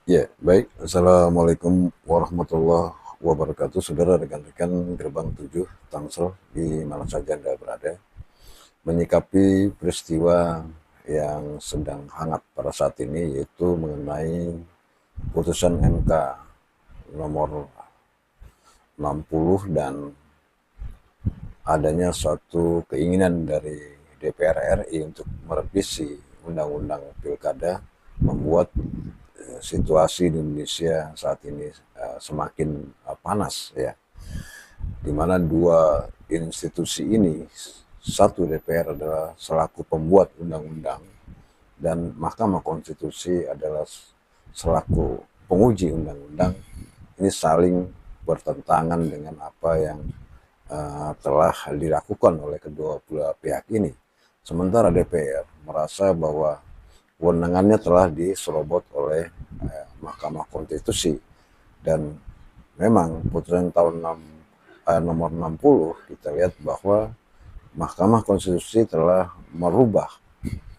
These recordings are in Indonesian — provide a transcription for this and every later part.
Ya, baik. Assalamualaikum warahmatullahi wabarakatuh. Saudara rekan-rekan Gerbang 7 Tangsel di mana saja Anda berada. Menyikapi peristiwa yang sedang hangat pada saat ini, yaitu mengenai putusan MK nomor 60 dan adanya suatu keinginan dari DPR RI untuk merevisi Undang-Undang Pilkada, membuat situasi di Indonesia saat ini semakin panas, ya, di mana dua institusi ini, satu DPR adalah selaku pembuat undang-undang dan Mahkamah Konstitusi adalah selaku penguji undang-undang, ini saling bertentangan dengan apa yang telah dilakukan oleh kedua belah pihak ini. Sementara DPR merasa bahwa kewenangannya telah diserobot oleh Mahkamah Konstitusi, dan memang putusan tahun nomor 60 kita lihat bahwa Mahkamah Konstitusi telah merubah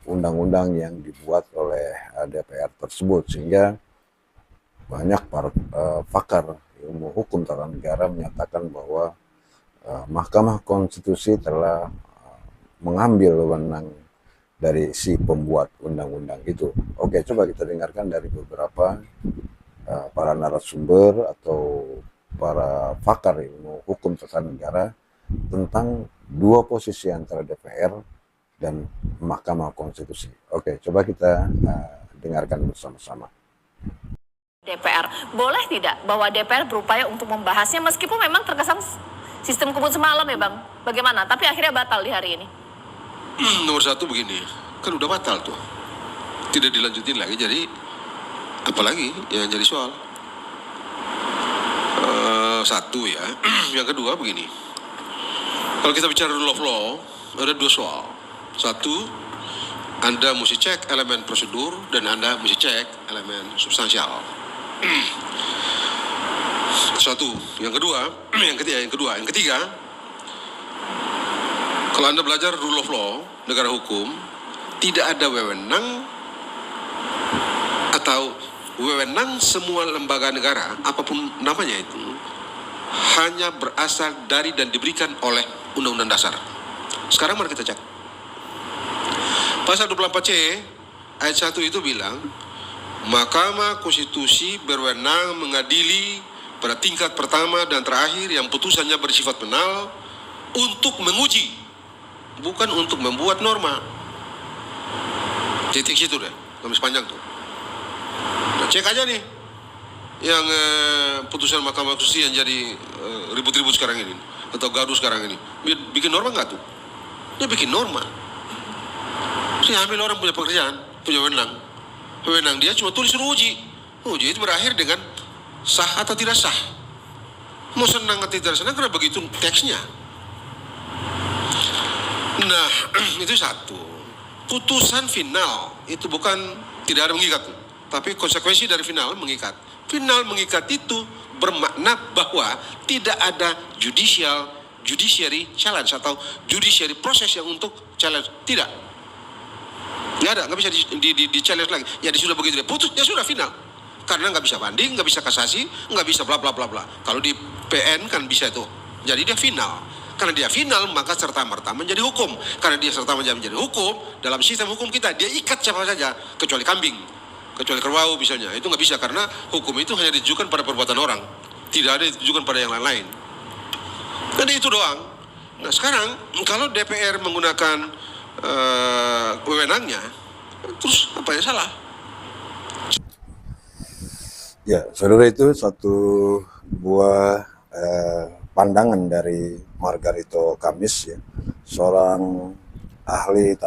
undang-undang yang dibuat oleh DPR tersebut, sehingga banyak para pakar ilmu hukum tata negara menyatakan bahwa Mahkamah Konstitusi telah mengambil wewenang dari si pembuat undang-undang itu. Oke, coba kita dengarkan dari beberapa para narasumber atau para pakar ilmu hukum tata negara tentang dua posisi antara DPR dan Mahkamah Konstitusi. Oke, coba kita dengarkan bersama-sama. DPR. Boleh tidak bahwa DPR berupaya untuk membahasnya meskipun memang terkesan sistem kebut semalam ya Bang? Bagaimana? Tapi akhirnya batal di hari ini. Nomor satu begini, kan udah batal tuh, tidak dilanjutin lagi, jadi apalagi yang jadi soal. Satu ya. Yang kedua begini, kalau kita bicara rule of law, ada dua soal. Satu, Anda mesti cek elemen prosedur dan Anda mesti cek elemen substansial. Satu. Yang kedua, yang ketiga, kalau Anda belajar rule of law, negara hukum, tidak ada wewenang atau wewenang semua lembaga negara, apapun namanya itu, hanya berasal dari dan diberikan oleh Undang-Undang Dasar. Sekarang mari kita cek. Pasal 24C ayat 1 itu bilang, Mahkamah Konstitusi berwenang mengadili pada tingkat pertama dan terakhir yang putusannya bersifat penal untuk menguji, bukan untuk membuat norma. Titik situ deh, garis panjang tuh. Nah, cek aja nih yang putusan Mahkamah Konstitusi yang jadi ribut-ribut sekarang ini atau gaduh sekarang ini, bikin norma nggak tuh? Dia bikin norma. Saya ambil orang punya pekerjaan, punya wewenang dia cuma tulis suruh uji. Uji itu berakhir dengan sah atau tidak sah. Mau senang atau tidak senang karena begitu teksnya. Nah, itu satu. Putusan final itu bukan tidak ada mengikat, tapi konsekuensi dari final mengikat. Final mengikat itu bermakna bahwa tidak ada judiciary challenge atau judiciary proses yang untuk challenge. Tidak. Nggak ada, nggak bisa di challenge lagi. Ya sudah begitu deh, putus, ya sudah final. Karena nggak bisa banding, nggak bisa kasasi, nggak bisa bla bla bla bla. Kalau di PN kan bisa itu. Jadi dia final. Karena dia final, maka serta-merta menjadi hukum. Karena dia serta-merta menjadi hukum, dalam sistem hukum kita, dia ikat siapa saja, kecuali kambing, kecuali kerbau misalnya. Itu nggak bisa, karena hukum itu hanya ditujukan pada perbuatan orang. Tidak ada ditujukan pada yang lain-lain. Jadi itu doang. Nah sekarang, kalau DPR menggunakan wewenangnya, terus apa yang salah? Ya, saudara, itu satu buah pandangan dari Margarito Kamis, ya, seorang ahli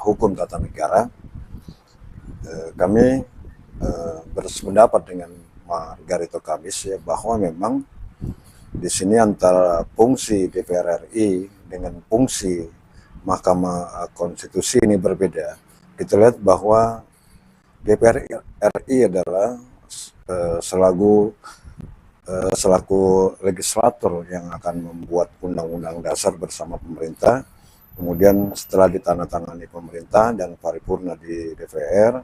hukum tata negara. Kami bersependapat dengan Margarito Kamis, ya, bahwa memang di sini antara fungsi DPR RI dengan fungsi Mahkamah Konstitusi ini berbeda. Kita lihat bahwa DPR RI adalah selaku legislator yang akan membuat undang-undang dasar bersama pemerintah, kemudian setelah ditandatangani pemerintah dan paripurna di DPR,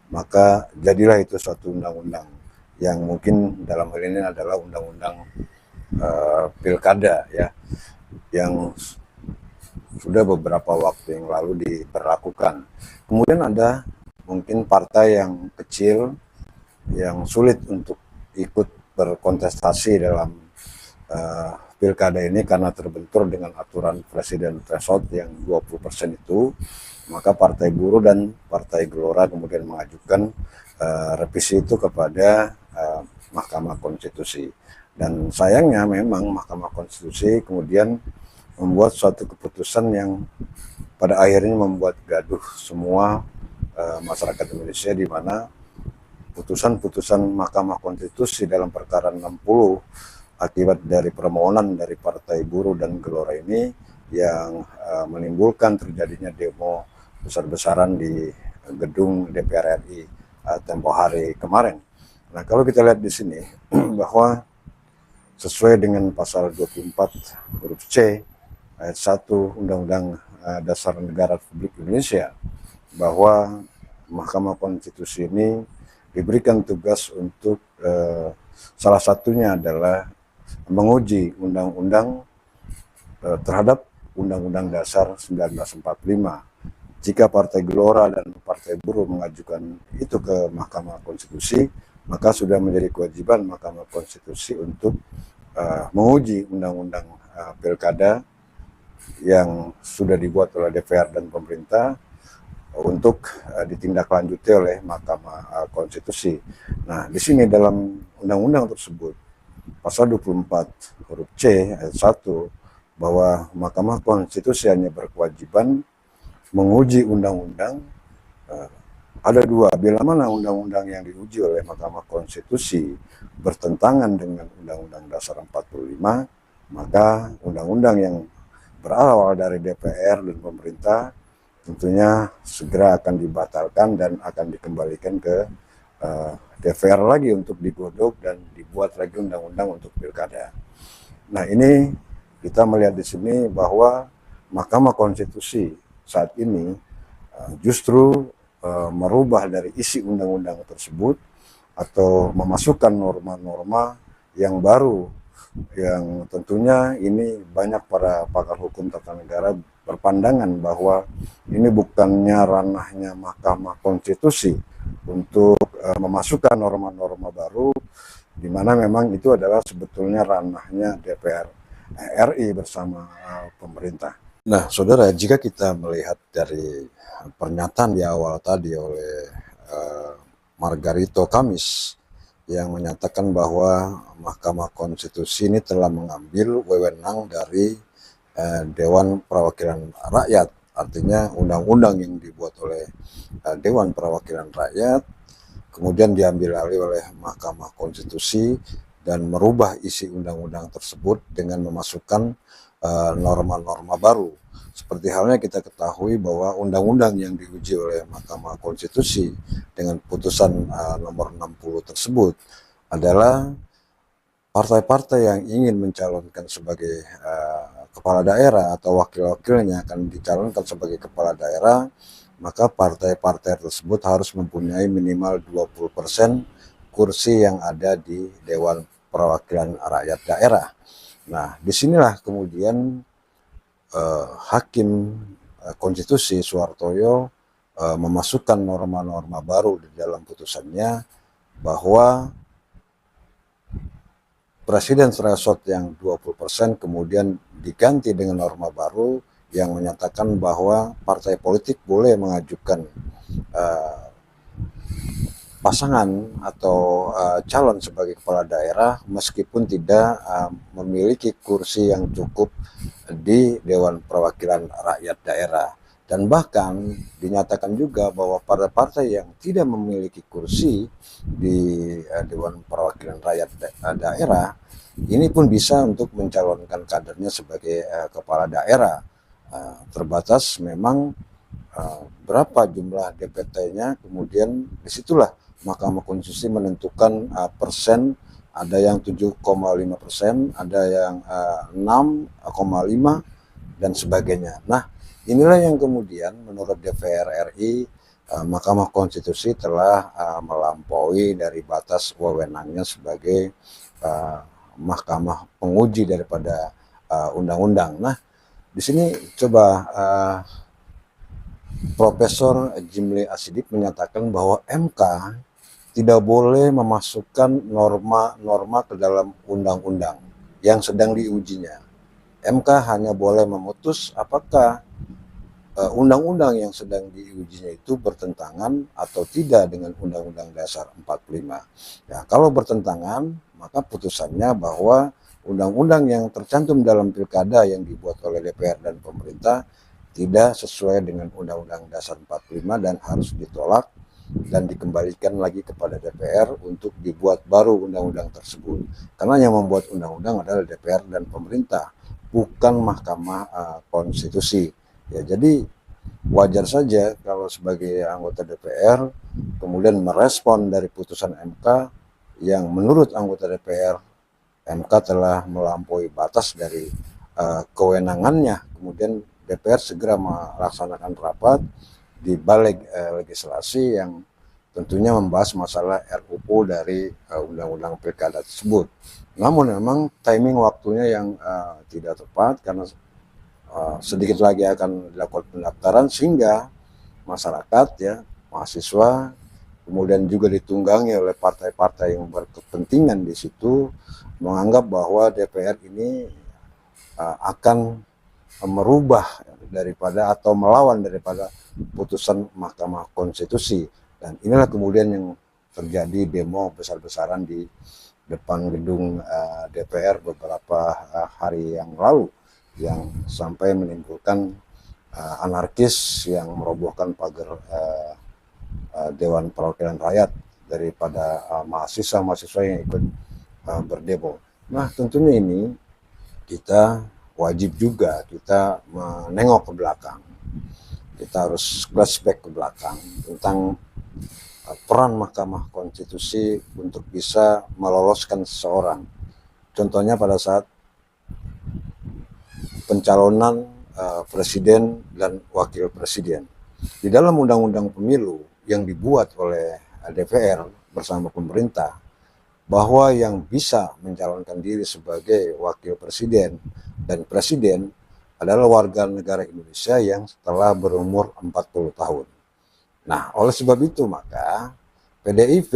maka jadilah itu suatu undang-undang yang mungkin dalam hal ini adalah undang-undang pilkada ya, yang sudah beberapa waktu yang lalu diberlakukan. Kemudian ada mungkin partai yang kecil yang sulit untuk ikut berkontestasi dalam pilkada ini karena terbentur dengan aturan presiden threshold yang 20% itu, maka Partai Buruh dan Partai Gelora kemudian mengajukan revisi itu kepada Mahkamah Konstitusi. Dan sayangnya memang Mahkamah Konstitusi kemudian membuat suatu keputusan yang pada akhirnya membuat gaduh semua masyarakat Indonesia, di mana putusan-putusan Mahkamah Konstitusi dalam perkara 60 akibat dari permohonan dari Partai Buruh dan Gelora ini yang menimbulkan terjadinya demo besar-besaran di gedung DPR RI tempo hari kemarin. Nah, kalau kita lihat di sini bahwa sesuai dengan pasal 24 huruf C ayat 1 Undang-Undang Dasar Negara Republik Indonesia, bahwa Mahkamah Konstitusi ini diberikan tugas untuk salah satunya adalah menguji undang-undang terhadap Undang-Undang Dasar 1945. Jika Partai Gelora dan Partai Buruh mengajukan itu ke Mahkamah Konstitusi, maka sudah menjadi kewajiban Mahkamah Konstitusi untuk menguji undang-undang pilkada yang sudah dibuat oleh DPR dan pemerintah untuk ditindaklanjuti oleh Mahkamah Konstitusi. Nah, di sini dalam undang-undang tersebut, pasal 24 huruf C ayat 1, bahwa Mahkamah Konstitusi hanya berkewajiban menguji undang-undang. Ada dua, bila mana undang-undang yang diuji oleh Mahkamah Konstitusi bertentangan dengan Undang-Undang Dasar 45, maka undang-undang yang berawal dari DPR dan pemerintah tentunya segera akan dibatalkan dan akan dikembalikan ke DPR lagi untuk digodok dan dibuat lagi undang-undang untuk pilkada. Nah, ini kita melihat di sini bahwa Mahkamah Konstitusi saat ini justru merubah dari isi undang-undang tersebut atau memasukkan norma-norma yang baru, yang tentunya ini banyak para pakar hukum tata negara berpandangan bahwa ini bukannya ranahnya Mahkamah Konstitusi untuk memasukkan norma-norma baru, di mana memang itu adalah sebetulnya ranahnya DPR RI bersama pemerintah. Nah, saudara, jika kita melihat dari pernyataan di awal tadi oleh Margarito Kamis yang menyatakan bahwa Mahkamah Konstitusi ini telah mengambil wewenang dari Dewan Perwakilan Rakyat, artinya undang-undang yang dibuat oleh Dewan Perwakilan Rakyat kemudian diambil alih oleh Mahkamah Konstitusi dan merubah isi undang-undang tersebut dengan memasukkan norma-norma baru. Seperti halnya kita ketahui bahwa undang-undang yang diuji oleh Mahkamah Konstitusi dengan putusan nomor 60 tersebut adalah partai-partai yang ingin mencalonkan sebagai kepala daerah atau wakil-wakilnya akan dicalonkan sebagai kepala daerah, maka partai-partai tersebut harus mempunyai minimal 20% kursi yang ada di Dewan Perwakilan Rakyat Daerah. Nah, disinilah kemudian Hakim Konstitusi Suhartoyo memasukkan norma-norma baru di dalam putusannya, bahwa presiden threshold yang 20% kemudian diganti dengan norma baru yang menyatakan bahwa partai politik boleh mengajukan pasangan atau calon sebagai kepala daerah meskipun tidak memiliki kursi yang cukup di Dewan Perwakilan Rakyat Daerah. Dan bahkan dinyatakan juga bahwa partai-partai yang tidak memiliki kursi di Dewan Perwakilan Rakyat Daerah ini pun bisa untuk mencalonkan kadernya sebagai kepala daerah. Terbatas memang berapa jumlah DPT-nya, kemudian disitulah Mahkamah Konstitusi menentukan persen, ada yang 7,5%, ada yang 6,5 dan sebagainya. Nah, inilah yang kemudian menurut DPR RI Mahkamah Konstitusi telah melampaui dari batas wewenangnya sebagai mahkamah penguji daripada undang-undang. Nah, di sini coba Profesor Jimli Asidik menyatakan bahwa MK tidak boleh memasukkan norma-norma ke dalam undang-undang yang sedang diujinya. MK hanya boleh memutus apakah undang-undang yang sedang diujinya itu bertentangan atau tidak dengan Undang-Undang Dasar 45. Ya, kalau bertentangan, maka putusannya bahwa undang-undang yang tercantum dalam pilkada yang dibuat oleh DPR dan pemerintah tidak sesuai dengan Undang-Undang Dasar 45 dan harus ditolak dan dikembalikan lagi kepada DPR untuk dibuat baru undang-undang tersebut. Karena yang membuat undang-undang adalah DPR dan pemerintah, bukan Mahkamah Konstitusi. Ya, jadi wajar saja kalau sebagai anggota DPR kemudian merespon dari putusan MK yang menurut anggota DPR MK telah melampaui batas dari kewenangannya. Kemudian DPR segera melaksanakan rapat di Balai Legislasi yang tentunya membahas masalah RUU dari Undang-Undang Pilkada tersebut. Namun memang timing waktunya yang tidak tepat karena sedikit lagi akan dilakukan pendaftaran sehingga masyarakat ya mahasiswa kemudian juga ditunggangi oleh partai-partai yang berkepentingan di situ menganggap bahwa DPR ini akan merubah daripada atau melawan daripada putusan Mahkamah Konstitusi, dan inilah kemudian yang terjadi demo besar-besaran di depan gedung DPR beberapa hari yang lalu yang sampai menimbulkan anarkis yang merobohkan pagar Dewan Perwakilan Rakyat daripada mahasiswa-mahasiswa yang ikut berdemo. Nah, tentunya ini kita wajib juga kita menengok ke belakang. Kita harus flashback ke belakang tentang peran Mahkamah Konstitusi untuk bisa meloloskan seseorang. Contohnya pada saat pencalonan presiden dan wakil presiden. Di dalam undang-undang pemilu yang dibuat oleh DPR bersama pemerintah, bahwa yang bisa mencalonkan diri sebagai wakil presiden dan presiden adalah warga negara Indonesia yang telah berumur 40 tahun. Nah, oleh sebab itu maka PDIP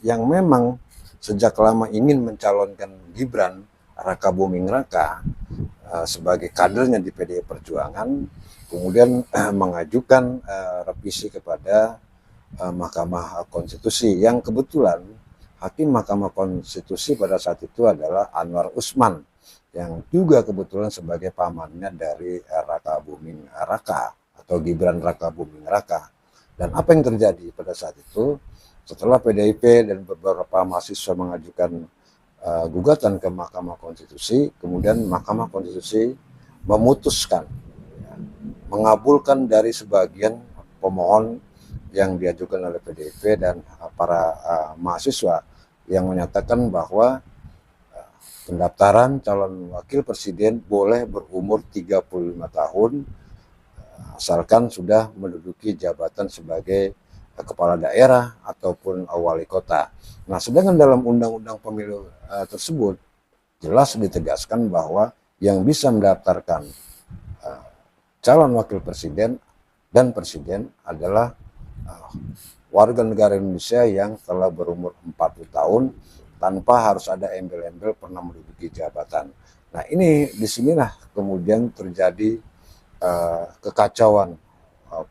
yang memang sejak lama ingin mencalonkan Gibran Raka Buming Raka sebagai kadernya di PDI Perjuangan, kemudian mengajukan revisi kepada Mahkamah Konstitusi yang kebetulan Hakim Mahkamah Konstitusi pada saat itu adalah Anwar Usman yang juga kebetulan sebagai pamannya dari Raka Buming Raka atau Gibran Raka Buming Raka. Dan apa yang terjadi pada saat itu setelah PDIP dan beberapa mahasiswa mengajukan gugatan ke Mahkamah Konstitusi, kemudian Mahkamah Konstitusi memutuskan mengabulkan dari sebagian pemohon yang diajukan oleh PDIP dan para mahasiswa yang menyatakan bahwa pendaftaran calon wakil presiden boleh berumur 35 tahun asalkan sudah menduduki jabatan sebagai kepala daerah ataupun wali kota. Nah, sedangkan dalam undang-undang pemilu tersebut jelas ditegaskan bahwa yang bisa mendaftarkan calon wakil presiden dan presiden adalah warga negara Indonesia yang telah berumur 40 tahun tanpa harus ada embel-embel pernah menduduki jabatan. Nah, ini disinilah kemudian terjadi kekacauan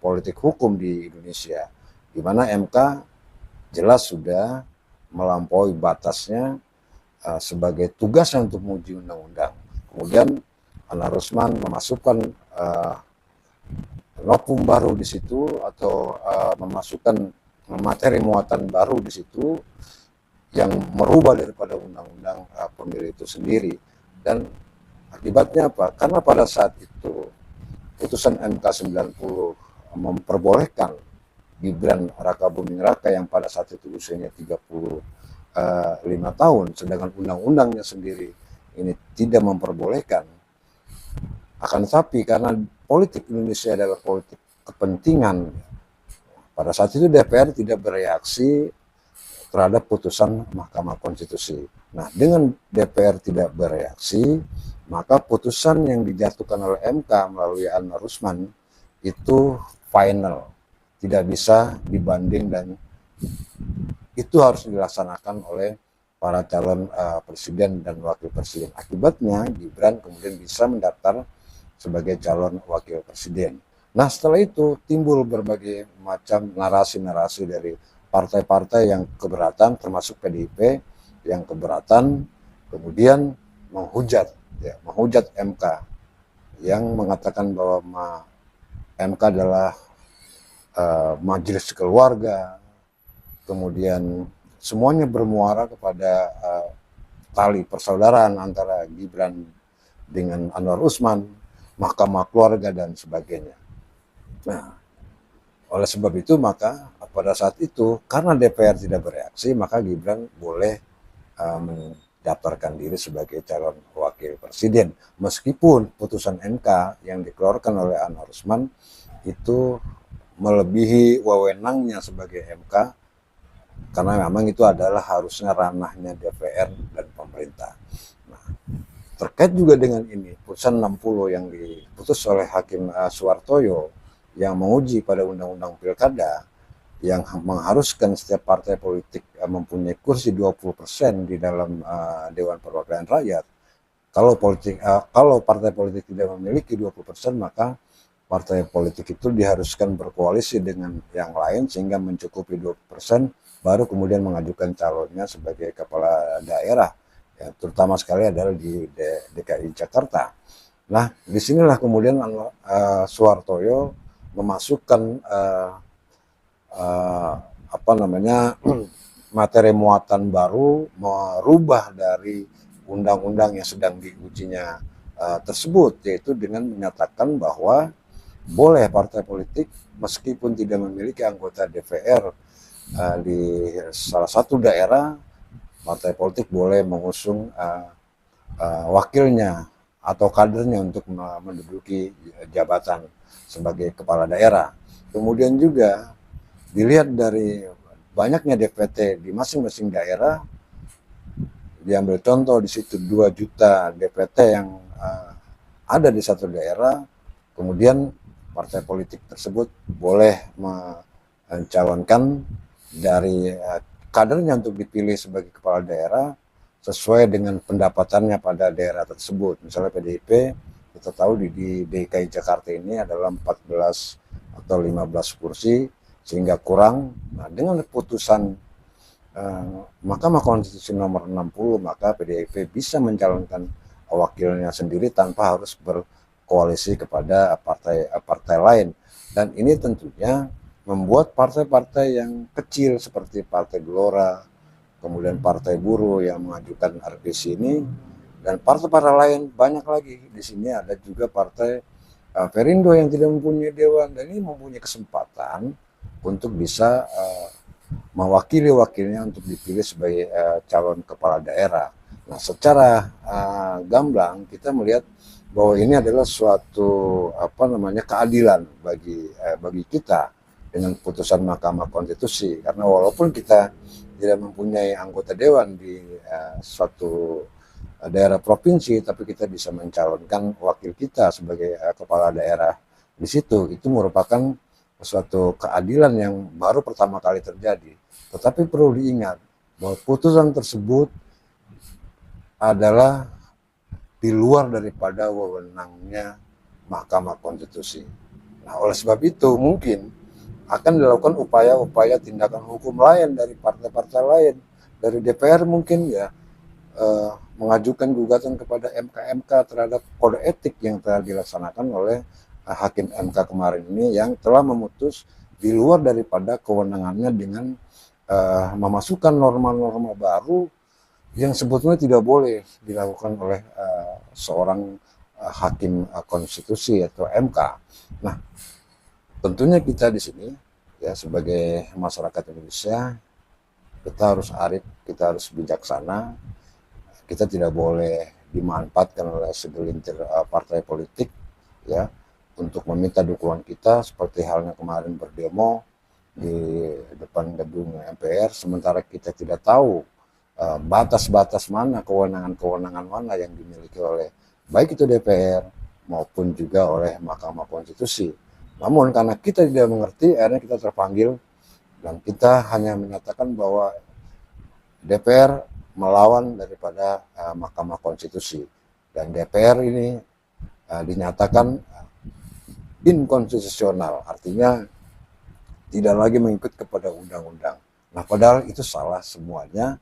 politik hukum di Indonesia, di mana MK jelas sudah melampaui batasnya sebagai tugasnya untuk menguji undang-undang. Kemudian Anwar Usman memasukkan novum baru di situ atau memasukkan materi muatan baru di situ yang merubah daripada undang-undang pemilu itu sendiri. Dan akibatnya apa? Karena pada saat itu putusan MK 90 memperbolehkan Gibran Raka Buming Raka yang pada saat itu usianya 35 tahun, sedangkan undang-undangnya sendiri ini tidak memperbolehkan. Akan tetapi karena politik Indonesia adalah politik kepentingan, pada saat itu DPR tidak bereaksi terhadap putusan Mahkamah Konstitusi. Nah, dengan DPR tidak bereaksi, maka putusan yang dijatuhkan oleh MK melalui Anwar Usman itu final, tidak bisa dibanding, dan itu harus dilaksanakan oleh para calon presiden dan wakil presiden. Akibatnya Gibran kemudian bisa mendaftar sebagai calon wakil presiden. Nah, setelah itu timbul berbagai macam narasi-narasi dari partai-partai yang keberatan, termasuk PDIP yang keberatan, kemudian menghujat MK yang mengatakan bahwa MK adalah majelis keluarga, kemudian semuanya bermuara kepada tali persaudaraan antara Gibran dengan Anwar Usman, mahkamah keluarga dan sebagainya. Nah, oleh sebab itu maka pada saat itu karena DPR tidak bereaksi, maka Gibran boleh mendaftarkan diri sebagai calon wakil presiden, meskipun putusan MK yang dikeluarkan oleh Anwar Usman itu melebihi wewenangnya sebagai MK, karena memang itu adalah harusnya ranahnya DPR dan pemerintah. Nah, terkait juga dengan ini, putusan 60 yang diputus oleh Hakim Suwartoyo yang menguji pada Undang-Undang Pilkada yang mengharuskan setiap partai politik mempunyai kursi 20% di dalam Dewan Perwakilan Rakyat. Kalau partai politik tidak memiliki 20%, maka partai politik itu diharuskan berkoalisi dengan yang lain sehingga mencukupi 20%, baru kemudian mengajukan calonnya sebagai kepala daerah. Ya, terutama sekali adalah di DKI Jakarta. Nah, disinilah kemudian Suwartoyo memasukkan materi muatan baru, merubah dari undang-undang yang sedang diujinya tersebut, yaitu dengan menyatakan bahwa boleh partai politik meskipun tidak memiliki anggota DPR di salah satu daerah, partai politik boleh mengusung wakilnya atau kadernya untuk menduduki jabatan sebagai kepala daerah. Kemudian juga dilihat dari banyaknya DPT di masing-masing daerah, diambil contoh di situ 2 juta DPT yang ada di satu daerah, kemudian partai politik tersebut boleh mencalonkan dari kadernya untuk dipilih sebagai kepala daerah sesuai dengan pendapatannya pada daerah tersebut. Misalnya PDIP, kita tahu di DKI Jakarta ini adalah 14 atau 15 kursi, sehingga kurang. Nah, dengan putusan Mahkamah Konstitusi nomor 60, maka PDIP bisa mencalonkan wakilnya sendiri tanpa harus berkoalisi kepada partai lain. Dan ini tentunya membuat partai-partai yang kecil seperti Partai Gelora, kemudian Partai Buruh yang mengajukan revisi ini, dan partai-partai lain banyak lagi. Di sini ada juga Partai Perindo yang tidak mempunyai dewan, dan ini mempunyai kesempatan untuk bisa mewakili wakilnya untuk dipilih sebagai calon kepala daerah. Nah, secara gamblang kita melihat bahwa ini adalah suatu keadilan bagi kita dengan putusan Mahkamah Konstitusi, karena walaupun kita tidak mempunyai anggota dewan di suatu daerah provinsi, tapi kita bisa mencalonkan wakil kita sebagai kepala daerah di situ. Itu merupakan suatu keadilan yang baru pertama kali terjadi. Tetapi perlu diingat bahwa putusan tersebut adalah di luar daripada wewenangnya Mahkamah Konstitusi. Nah, oleh sebab itu mungkin akan dilakukan upaya-upaya tindakan hukum lain dari partai-partai lain, dari DPR mungkin ya, mengajukan gugatan kepada MK terhadap kode etik yang telah dilaksanakan oleh Hakim MK kemarin ini, yang telah memutus di luar daripada kewenangannya dengan memasukkan norma-norma baru yang sebetulnya tidak boleh dilakukan oleh seorang hakim konstitusi atau MK. Nah, tentunya kita di sini ya sebagai masyarakat Indonesia, kita harus arif, kita harus bijaksana. Kita tidak boleh dimanfaatkan oleh segelintir partai politik ya untuk meminta dukungan kita, seperti halnya kemarin berdemo di depan gedung MPR, sementara kita tidak tahu batas-batas mana, kewenangan-kewenangan mana yang dimiliki oleh baik itu DPR maupun juga oleh Mahkamah Konstitusi. Namun karena kita tidak mengerti, akhirnya kita terpanggil dan kita hanya menyatakan bahwa DPR melawan daripada Mahkamah Konstitusi, dan DPR ini dinyatakan inkonstitusional, artinya tidak lagi mengikut kepada undang-undang. Nah, padahal itu salah semuanya.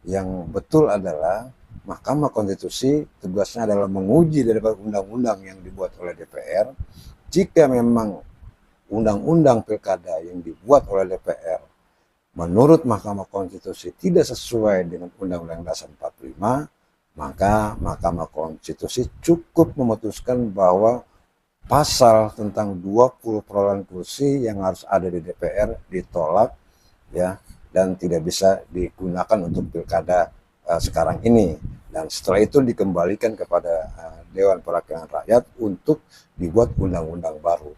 Yang betul adalah Mahkamah Konstitusi tugasnya adalah menguji daripada undang-undang yang dibuat oleh DPR. Jika memang undang-undang pilkada yang dibuat oleh DPR menurut Mahkamah Konstitusi tidak sesuai dengan Undang-Undang Dasar 45, maka Mahkamah Konstitusi cukup memutuskan bahwa pasal tentang 20 perolehan kursi yang harus ada di DPR ditolak, ya, dan tidak bisa digunakan untuk pilkada sekarang ini. Dan setelah itu dikembalikan kepada Dewan Perwakilan Rakyat untuk dibuat undang-undang baru.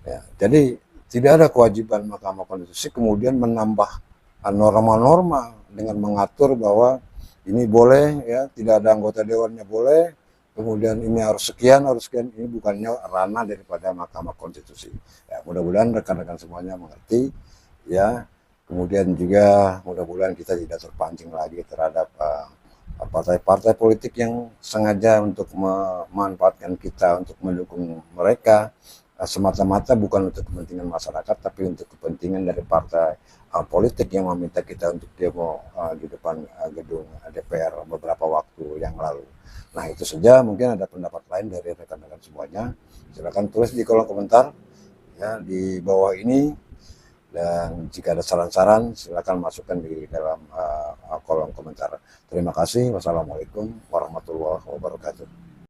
Ya, jadi tidak ada kewajiban Mahkamah Konstitusi kemudian menambah norma-norma dengan mengatur bahwa ini boleh, ya, tidak ada anggota dewannya boleh, kemudian ini harus sekian, ini bukannya ranah daripada Mahkamah Konstitusi. Ya, mudah-mudahan rekan-rekan semuanya mengerti, ya. Kemudian juga mudah-mudahan kita tidak terpancing lagi terhadap partai-partai politik yang sengaja untuk memanfaatkan kita untuk mendukung mereka semata-mata bukan untuk kepentingan masyarakat, tapi untuk kepentingan dari partai politik yang meminta kita untuk demo di depan gedung DPR beberapa waktu yang lalu. Nah, itu saja. Mungkin ada pendapat lain dari rekan-rekan semuanya, silakan tulis di kolom komentar, ya, di bawah ini, dan jika ada saran-saran silakan masukkan di dalam kolom komentar. Terima kasih. Wassalamualaikum warahmatullahi wabarakatuh.